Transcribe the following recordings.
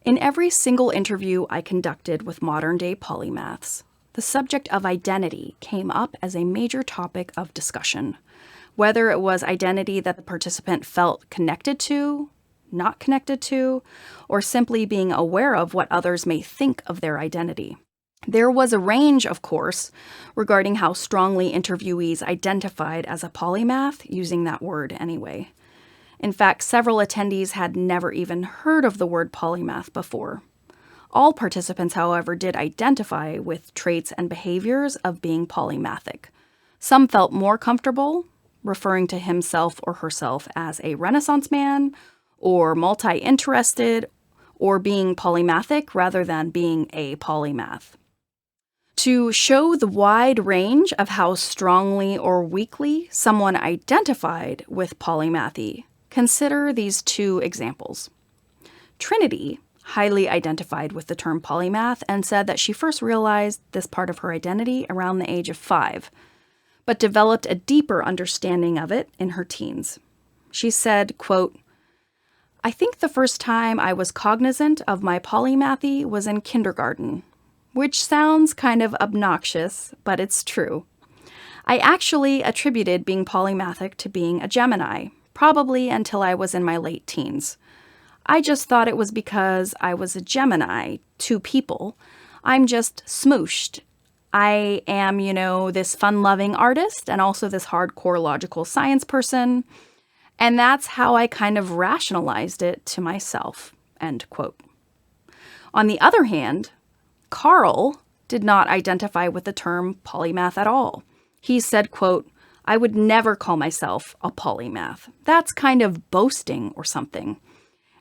In every single interview I conducted with modern-day polymaths, the subject of identity came up as a major topic of discussion, whether it was identity that the participant felt connected to, not connected to, or simply being aware of what others may think of their identity. There was a range, of course, regarding how strongly interviewees identified as a polymath, using that word anyway. In fact, several attendees had never even heard of the word polymath before. All participants, however, did identify with traits and behaviors of being polymathic. Some felt more comfortable referring to himself or herself as a Renaissance man, or multi-interested, or being polymathic rather than being a polymath. To show the wide range of how strongly or weakly someone identified with polymathy, consider these two examples. Trinity highly identified with the term polymath and said that she first realized this part of her identity around the age of 5, but developed a deeper understanding of it in her teens. She said, quote, "I think the first time I was cognizant of my polymathy was in kindergarten, which sounds kind of obnoxious, but it's true. I actually attributed being polymathic to being a Gemini, probably until I was in my late teens. I just thought it was because I was a Gemini, 2 people. I'm just smooshed. I am, this fun-loving artist and also this hardcore logical science person. And that's how I kind of rationalized it to myself," end quote. On the other hand, Carl did not identify with the term polymath at all. He said, quote, "I would never call myself a polymath. That's kind of boasting or something.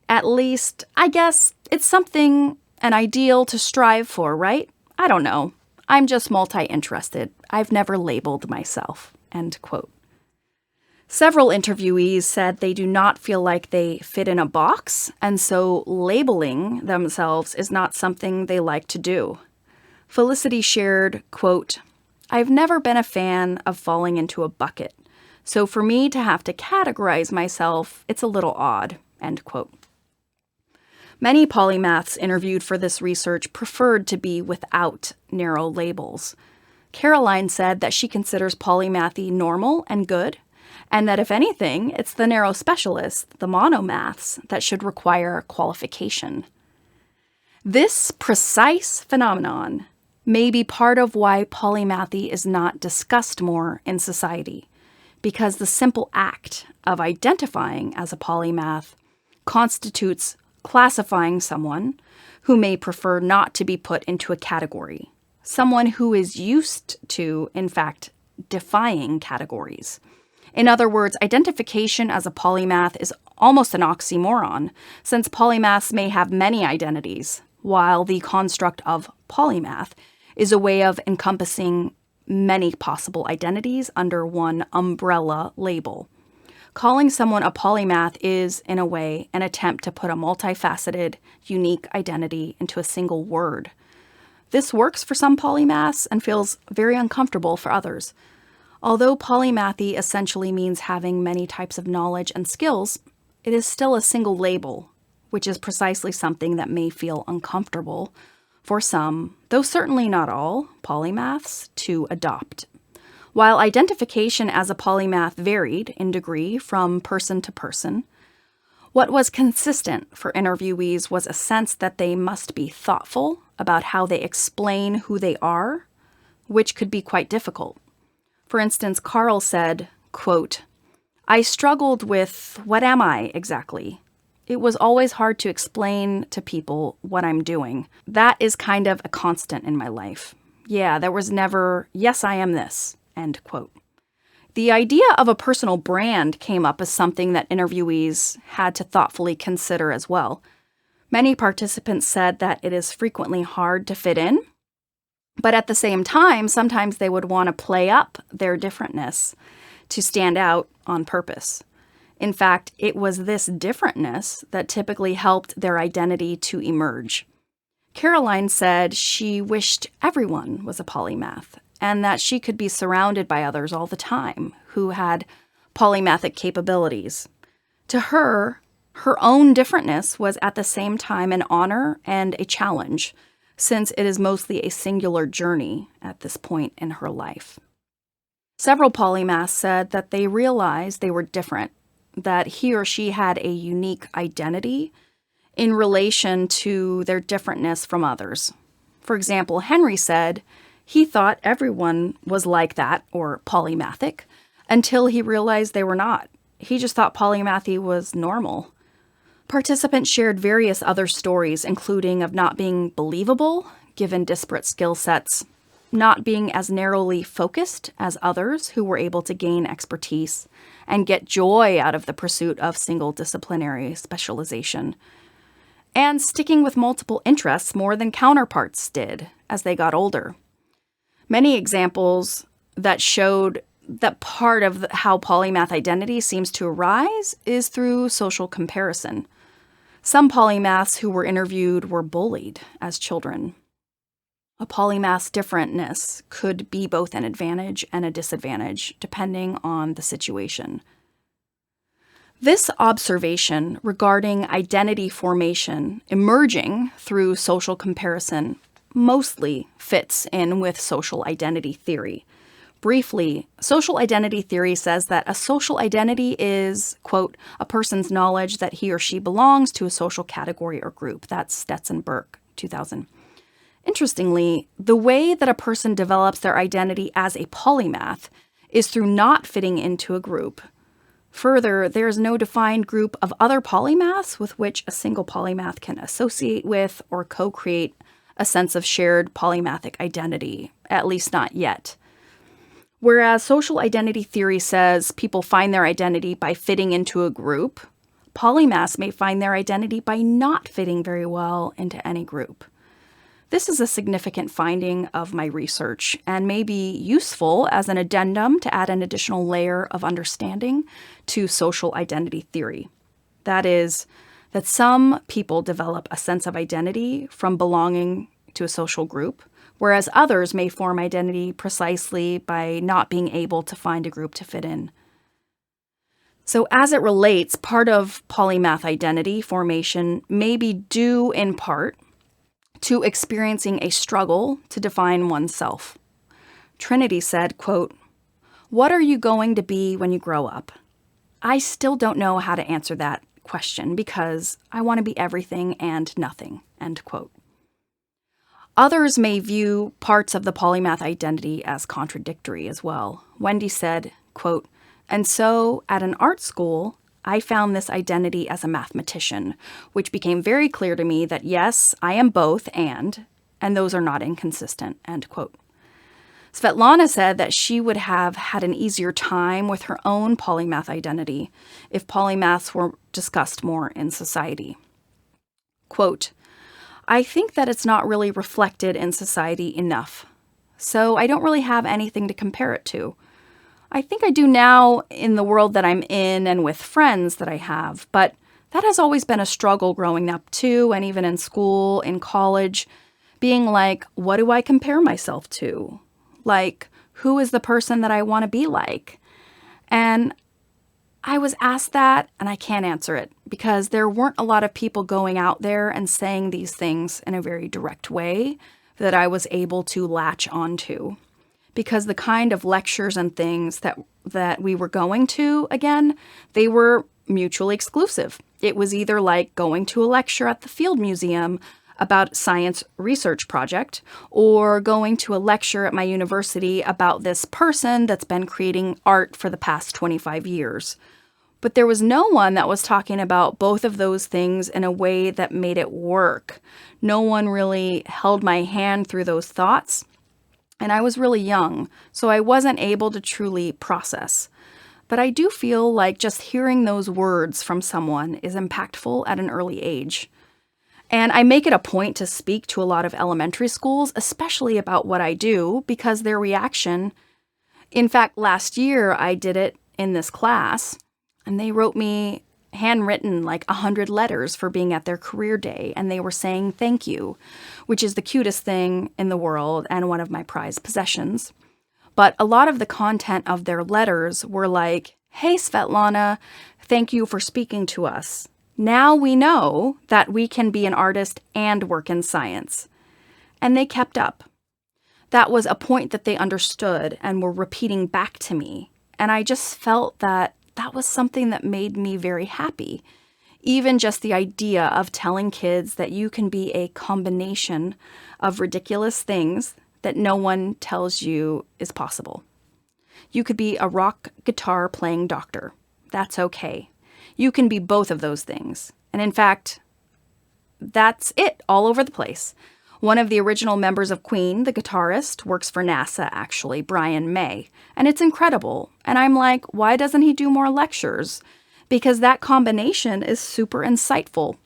At least, I guess it's something, an ideal to strive for, right? I don't know. I'm just multi-interested. I've never labeled myself," end quote. Several interviewees said they do not feel like they fit in a box, and so labeling themselves is not something they like to do. Felicity shared, quote, "I've never been a fan of falling into a bucket, so for me to have to categorize myself, it's a little odd," end quote. Many polymaths interviewed for this research preferred to be without narrow labels. Caroline said that she considers polymathy normal and good, and that if anything, it's the narrow specialists, the monomaths, that should require qualification. This precise phenomenon may be part of why polymathy is not discussed more in society, because the simple act of identifying as a polymath constitutes classifying someone who may prefer not to be put into a category, someone who is used to, in fact, defying categories. In other words, identification as a polymath is almost an oxymoron, since polymaths may have many identities, while the construct of polymath is a way of encompassing many possible identities under one umbrella label. Calling someone a polymath is, in a way, an attempt to put a multifaceted, unique identity into a single word. This works for some polymaths and feels very uncomfortable for others. Although polymathy essentially means having many types of knowledge and skills, it is still a single label, which is precisely something that may feel uncomfortable for some, though certainly not all, polymaths to adopt. While identification as a polymath varied in degree from person to person, what was consistent for interviewees was a sense that they must be thoughtful about how they explain who they are, which could be quite difficult. For instance, Carl said, quote, "I struggled with what am I exactly? It was always hard to explain to people what I'm doing. That is kind of a constant in my life. Yeah, there was never, yes, I am this," end quote. The idea of a personal brand came up as something that interviewees had to thoughtfully consider as well. Many participants said that it is frequently hard to fit in, but at the same time, sometimes they would want to play up their differentness to stand out on purpose. In fact, it was this differentness that typically helped their identity to emerge. Caroline said she wished everyone was a polymath and that she could be surrounded by others all the time who had polymathic capabilities. To her, Her own differentness was at the same time an honor and a challenge, since it is mostly a singular journey at this point in her life. Several polymaths said that they realized they were different, that he or she had a unique identity in relation to their differentness from others. For example, Henry said he thought everyone was like that, or polymathic, until he realized they were not. He just thought polymathy was normal. Participants shared various other stories, including of not being believable, given disparate skill sets, not being as narrowly focused as others who were able to gain expertise and get joy out of the pursuit of single disciplinary specialization, and sticking with multiple interests more than counterparts did as they got older. Many examples that showed that part of how polymath identity seems to arise is through social comparison. Some polymaths who were interviewed were bullied as children. A polymath's differentness could be both an advantage and a disadvantage, depending on the situation. This observation regarding identity formation emerging through social comparison mostly fits in with social identity theory. Briefly, social identity theory says that a social identity is, quote, a person's knowledge that he or she belongs to a social category or group. That's Stetson-Burke, 2000. Interestingly, the way that a person develops their identity as a polymath is through not fitting into a group. Further, there is no defined group of other polymaths with which a single polymath can associate with or co-create a sense of shared polymathic identity, at least not yet. Whereas social identity theory says people find their identity by fitting into a group, polymaths may find their identity by not fitting very well into any group. This is a significant finding of my research and may be useful as an addendum to add an additional layer of understanding to social identity theory. That is, that some people develop a sense of identity from belonging to a social group, whereas others may form identity precisely by not being able to find a group to fit in. So as it relates, part of polymath identity formation may be due in part to experiencing a struggle to define oneself. Trinity said, quote, "What are you going to be when you grow up? I still don't know how to answer that question because I want to be everything and nothing," end quote. Others may view parts of the polymath identity as contradictory as well. Wendy said, quote, "And so at an art school, I found this identity as a mathematician, which became very clear to me that yes, I am both and those are not inconsistent," end quote. Svetlana said that she would have had an easier time with her own polymath identity if polymaths were discussed more in society. Quote, "I think that it's not really reflected in society enough, so I don't really have anything to compare it to. I think I do now in the world that I'm in and with friends that I have, but that has always been a struggle growing up too, and even in school, in college, being like, what do I compare myself to? Like, who is the person that I want to be like?" And I was asked that, and I can't answer it because there weren't a lot of people going out there and saying these things in a very direct way that I was able to latch onto. Because the kind of lectures and things that we were going to, again, they were mutually exclusive. It was either like going to a lecture at the Field Museum about a science research project, or going to a lecture at my university about this person that's been creating art for the past 25 years. But there was no one that was talking about both of those things in a way that made it work. No one really held my hand through those thoughts. And I was really young, so I wasn't able to truly process. But I do feel like just hearing those words from someone is impactful at an early age. And I make it a point to speak to a lot of elementary schools, especially about what I do, because their reaction, in fact, last year I did it in this class, and they wrote me handwritten like 100 letters for being at their career day, and they were saying thank you, which is the cutest thing in the world and one of my prized possessions. But a lot of the content of their letters were like, "Hey, Svetlana, thank you for speaking to us. Now we know that we can be an artist and work in science. And they kept up. That was a point that they understood and were repeating back to me. And I just felt that that was something that made me very happy. Even just the idea of telling kids that you can be a combination of ridiculous things that no one tells you is possible. You could be a rock guitar playing doctor. That's okay. You can be both of those things. And in fact, that's it all over the place. One of the original members of Queen, the guitarist, works for NASA, actually, Brian May. And it's incredible. And I'm like, why doesn't he do more lectures? Because that combination is super insightful.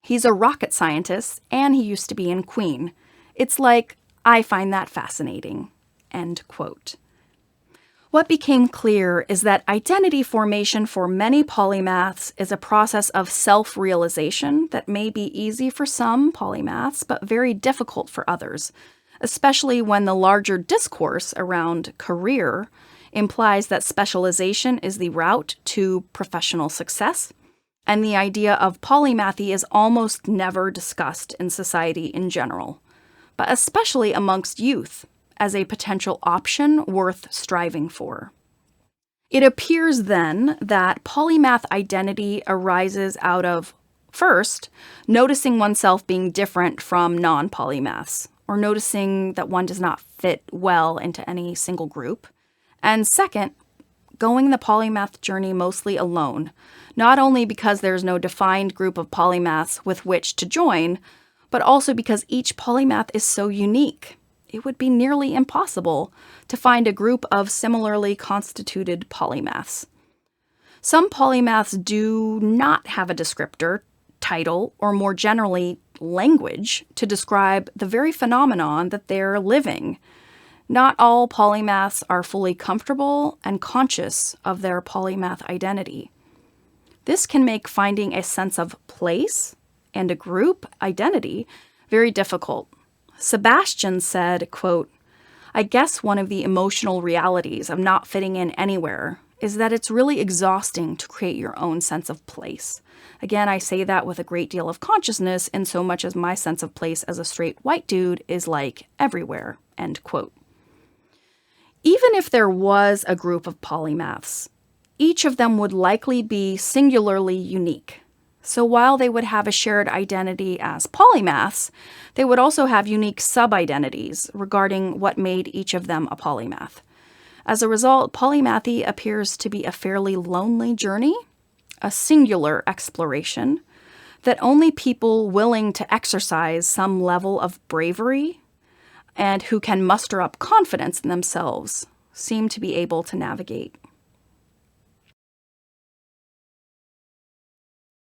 He's a rocket scientist, and he used to be in Queen. It's like, I find that fascinating. End quote. What became clear is that identity formation for many polymaths is a process of self-realization that may be easy for some polymaths, but very difficult for others, especially when the larger discourse around career implies that specialization is the route to professional success, and the idea of polymathy is almost never discussed in society in general, but especially amongst youth, as a potential option worth striving for. It appears then that polymath identity arises out of, first, noticing oneself being different from non-polymaths, or noticing that one does not fit well into any single group, and second, going the polymath journey mostly alone, not only because there's no defined group of polymaths with which to join, but also because each polymath is so unique. It would be nearly impossible to find a group of similarly constituted polymaths. Some polymaths do not have a descriptor, title, or more generally, language to describe the very phenomenon that they're living. Not all polymaths are fully comfortable and conscious of their polymath identity. This can make finding a sense of place and a group identity very difficult. Sebastian said, quote, "I guess one of the emotional realities of not fitting in anywhere is that it's really exhausting to create your own sense of place. Again, I say that with a great deal of consciousness in so much as my sense of place as a straight white dude is like everywhere," end quote. Even if there was a group of polymaths, each of them would likely be singularly unique. So while they would have a shared identity as polymaths, they would also have unique sub-identities regarding what made each of them a polymath. As a result, polymathy appears to be a fairly lonely journey, a singular exploration, that only people willing to exercise some level of bravery and who can muster up confidence in themselves seem to be able to navigate.